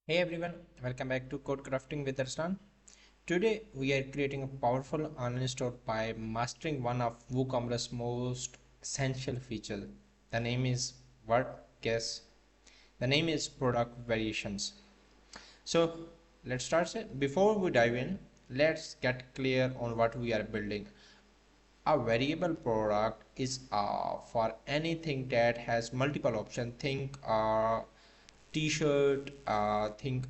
Hey everyone, welcome back to Code Crafting with Arslan. Today we are creating a powerful online store by mastering one of WooCommerce's most essential features. The name is what? Guess. The name is product variations. So let's start it. Before we dive in, let's get clear on what we are building. A variable product is for anything that has multiple options. Think t-shirt, think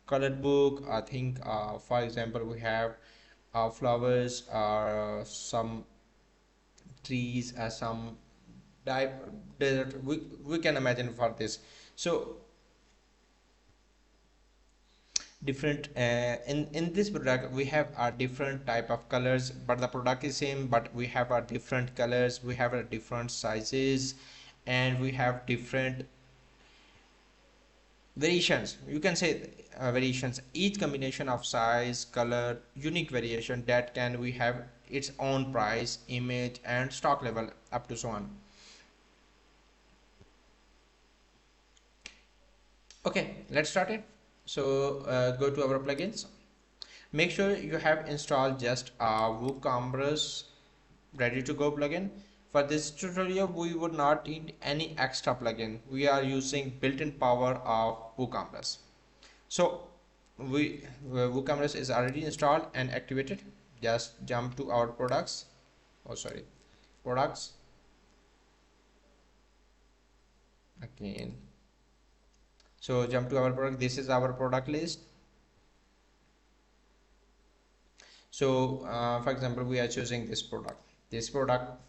colored book. Think for example we have flowers, some trees, some type desert. We can imagine for this. So different in this product we have a different type of colors, but the product is same, but we have a different colors, we have a different sizes, and we have different variations. You can say variations, each combination of size, color, unique variation that can we have its own price, image, and stock level, up to so on. Okay, let's start it. So go to our plugins. Make sure you have installed just a WooCommerce ready to go plugin. For this tutorial, we would not need any extra plugin. We are using built-in power of WooCommerce. So WooCommerce is already installed and activated. Just jump to our products. Oh, sorry, products again. So jump to our product. This is our product list. So for example, we are choosing this product.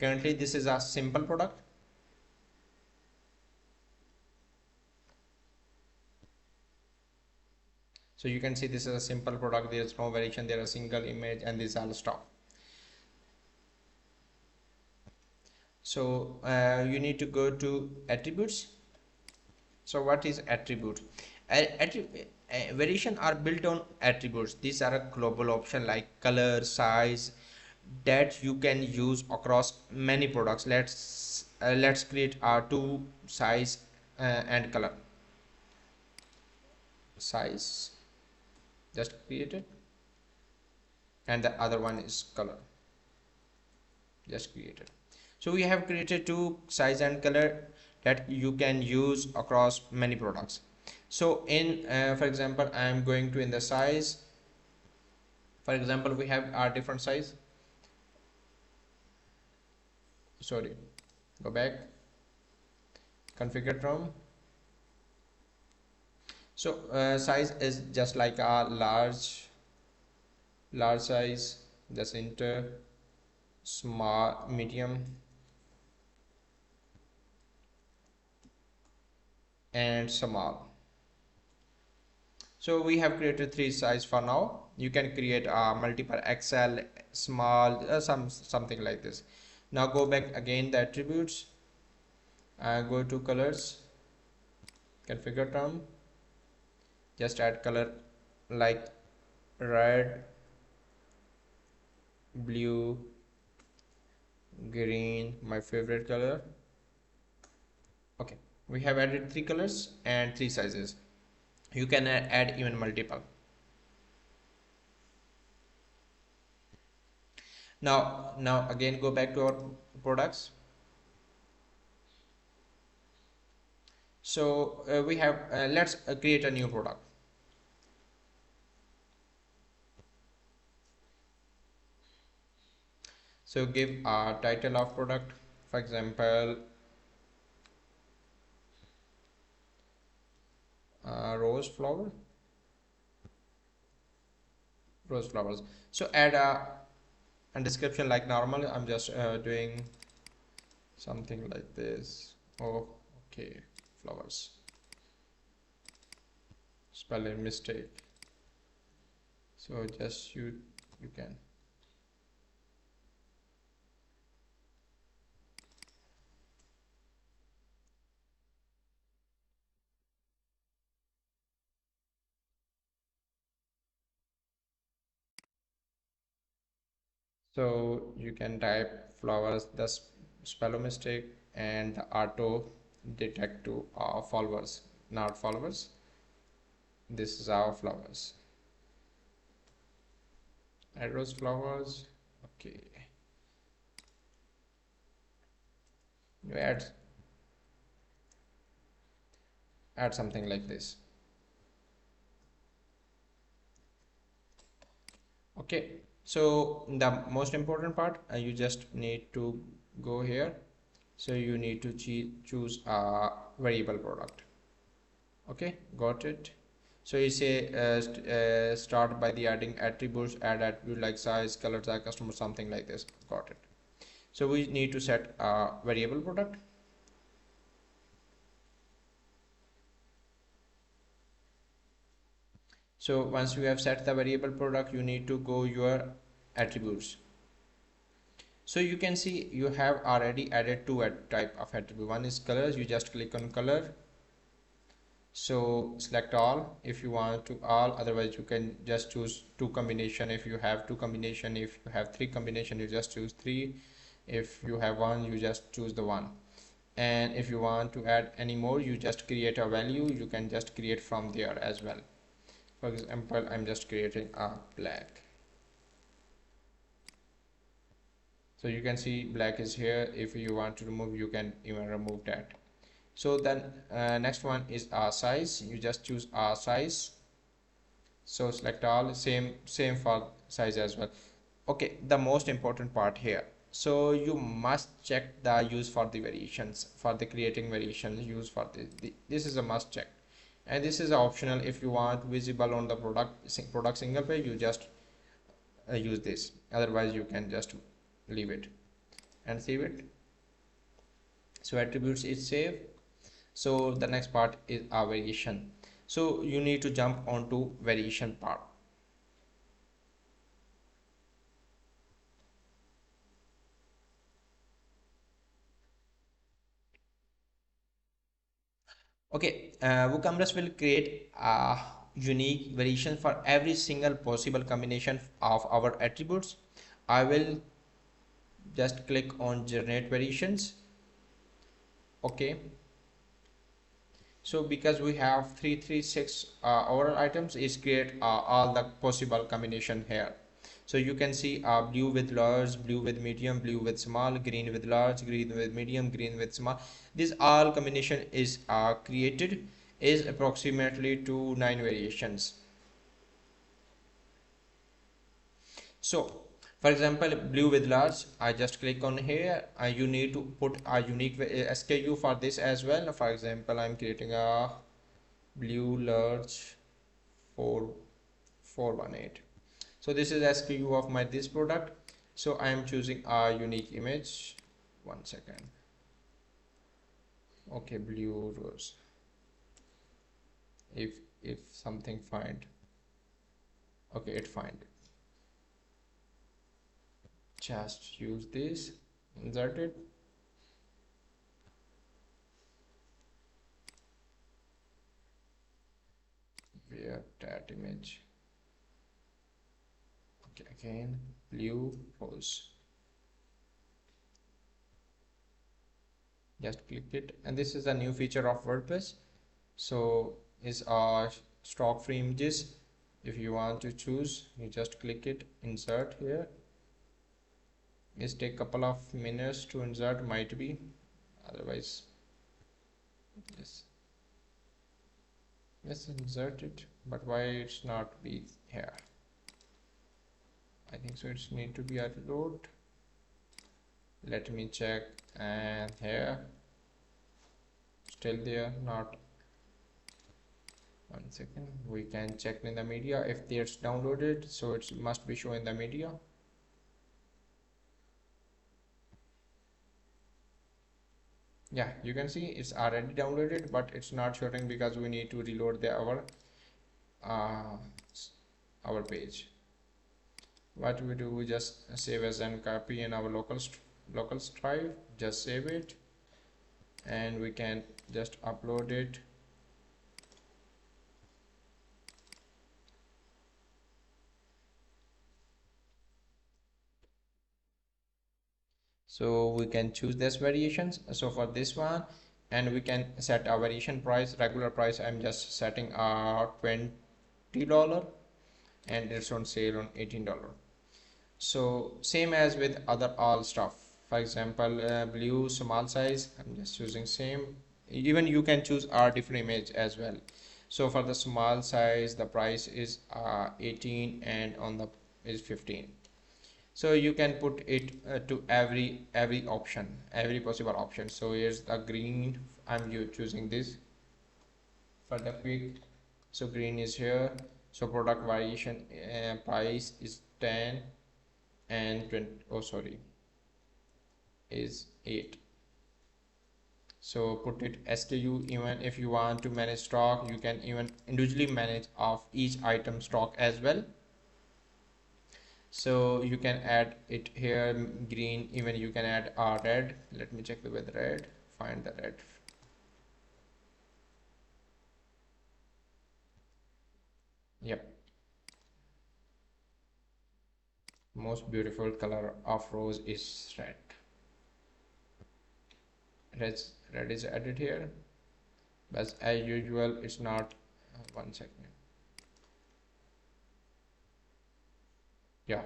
Currently this is a simple product. So you can see this is a simple product. There is no variation, there is a single image, and this is all stock. So you need to go to attributes. So what is attribute? Variation are built on attributes. These are a global option like color, size, that you can use across many products. Let's create our two size and color. Size, just create it, and the other one is color, just create it. So we have created two size and color that you can use across many products. So in for example, I am going to in the size. For example, we have our different size. Sorry, go back, configure from. So size is just like a large size, just enter small, medium, and small. So we have created three size for now. You can create a multiple XL, small, something like this. Now go back again the attributes, go to colors, configure term, just add color like red, blue, green, my favorite color. Okay, we have added three colors and three sizes. You can add even multiple. Now again go back to our products. So we have let's create a new product. So give a title of product, for example rose flowers. So add a description like normal. I'm just doing something like this. Oh, okay, flowers, spelling mistake. So just you can. So you can type flowers, the spell mistake, and the auto detect to followers, not followers. this is our flowers, red rose flowers. Okay, you add something like this. Okay, so the most important part, you just need to go here. So you need to choose a variable product. Okay, got it. So you say start by the adding attributes, add attribute like size, color, size, customer, something like this. Got it. So we need to set a variable product. So once you have set the variable product, you need to go your attributes. So you can see you have already added two type of attribute. One is colors. You just click on color. So select all if you want to all, otherwise you can just choose two combination. If you have two combination, if you have three combination, you just choose three. If you have one, you just choose the one. And if you want to add any more, you just create a value. You can just create from there as well. For example, I'm just creating a black. So you can see black is here. If you want to remove, you can even remove that. So then next one is our size. You just choose our size. So select all, same for size as well. Okay, the most important part here. So you must check the use for the variations, for the creating variations, use for this is a must check. And this is optional. If you want visible on the product single page, you just use this. Otherwise you can just leave it and save it. So attributes is saved. So the next part is our variation. So you need to jump onto variation part. Okay, WooCommerce will create a unique variation for every single possible combination of our attributes. I will just click on generate variations. Okay, so because we have 336 overall items, is create all the possible combination here. So you can see blue with large, blue with medium, blue with small, green with large, green with medium, green with small. This all combination is created is approximately to 9 variations. So for example, blue with large, I just click on here. You need to put a unique SKU for this as well. For example, I'm creating a blue large 4418. So this is SKU of my this product. So I am choosing a unique image. 1 second. Okay, blue rose. If something find, okay, it find. Just use this, insert it. Where that image? Okay, again, blue rose. Just click it, and this is a new feature of WordPress. So is our stock free images. If you want to choose, you just click it, insert here. It take a couple of minutes to insert, might be, otherwise yes, insert it. But why it's not be here? I think so it's need to be a load. Let me check, and here still there, not. 1 second, we can check in the media if it's downloaded, so it must be shown in the media. Yeah, you can see it's already downloaded, but it's not showing because we need to reload our page. What we do, we just save as and copy in our local drive, just save it, and we can just upload it. So we can choose this variations. So for this one, and we can set a variation price. Regular price I'm just setting $20, and it's on sale on $18. So same as with other all stuff. For example, blue small size, I'm just choosing same. Even you can choose a different image as well. So for the small size the price is 18, and on the is 15. So you can put it to every option, every possible option. So here's the green, I'm choosing this for the quick. So green is here. So product variation price is 10 and 20, oh sorry, is 8. So put it SKU. Even if you want to manage stock, you can even individually manage of each item stock as well. So you can add it here green, even you can add red. Let me check with red, find the red. Yep, most beautiful color of rose is red. Red is added here, but as usual it's not. 1 second. Yeah,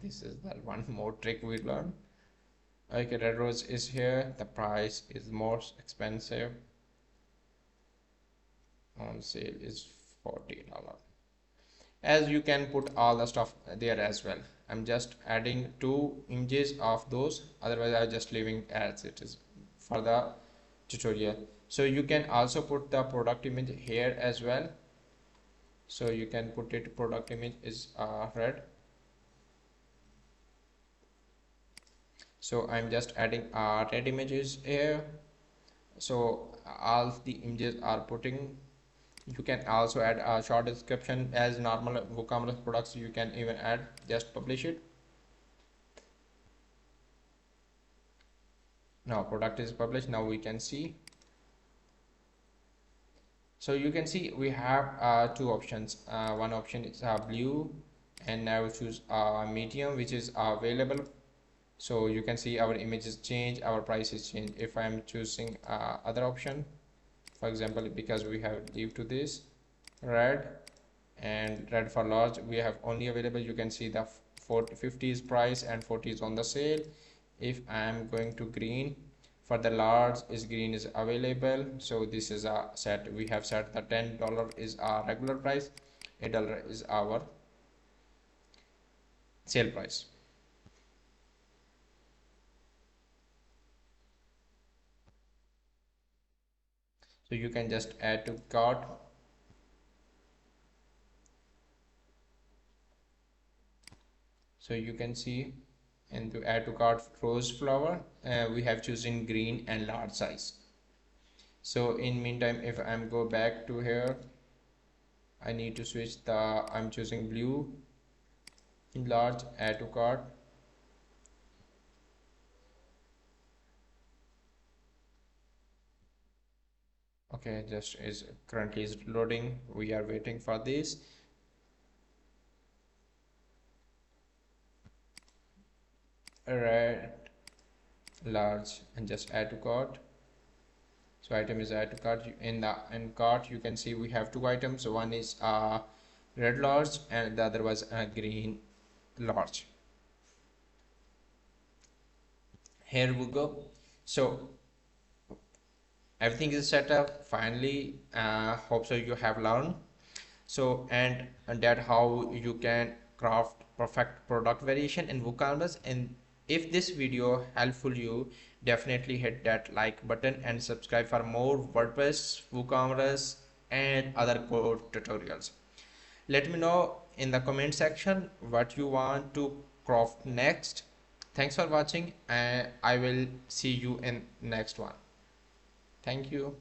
this is the one more trick we learned. Okay, red rose is here. The price is more expensive. On sale is $40. As you can put all the stuff there as well. I'm just adding 2 images of those, otherwise I'm just leaving as it is for the tutorial. So you can also put the product image here as well. So you can put it, product image is red. So I'm just adding red images here. So all the images are putting. You can also add a short description as normal WooCommerce products. You can even add, just publish it. Now product is published. Now we can see. So you can see we have 2 options. One option is blue, and now choose medium, which is available. So you can see our images change, our prices change. If I'm choosing other option, for example, because we have leave to this red, and red for large we have only available, you can see the 50 is price and 40 is on the sale. If I am going to green, for the large is green is available. So this is a set, we have set the $10 is our regular price, $8 is our sale price. So you can just add to cart. So you can see, and to add to cart rose flower, we have chosen green and large size. So in meantime, if I'm go back to here, I need to switch the, I'm choosing blue in large, add to cart. Okay, just is currently is loading, we are waiting for this. Red, large, and just add to cart. So item is add to cart. In cart you can see we have 2 items. So one is red large and the other was green large. Here we go. So everything is set up finally. Hope so you have learned. So and that how you can craft perfect product variation in WooCommerce. And if this video helpful you, definitely hit that like button and subscribe for more WordPress, WooCommerce and other code tutorials. Let me know in the comment section what you want to craft next. Thanks for watching, and I will see you in next one. Thank you.